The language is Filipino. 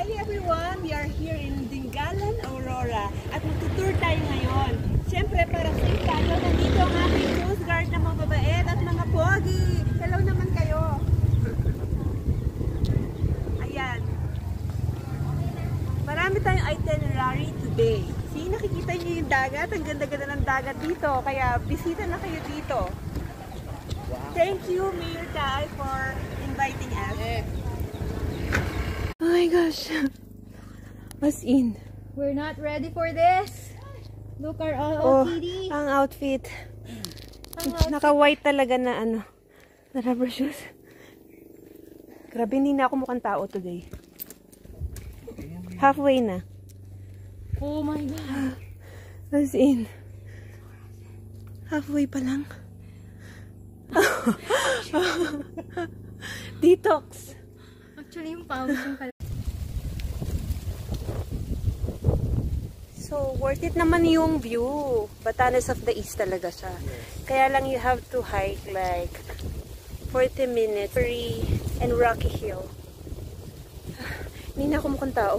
Hi everyone! We are here in Dingalan, Aurora at magtutour tayo ngayon. Siyempre para safe tayo, nandito ang ating Coast Guard na mga babae at mga pogi. Hello naman kayo! Ayan. Marami tayong itinerary today. See, nakikita niyo yung dagat. Ang ganda-ganda ng dagat dito. Kaya bisita na kayo dito. Thank you, Mayor Kai, for inviting us. Oh my gosh. What's in? We're not ready for this. Look our OOTD. Ang outfit. Naka-white talaga na na rubber shoes. Grabe, hindi na ako mukhang tao today. Halfway na. Oh my God. What's in? Halfway pa lang. Detox. Actually, yung pawis yung So, worth it naman yung view. Batanes of the East talaga siya. Kaya lang you have to hike like 40 minutes. Free and rocky hill. Hindi na ako mukhang tao.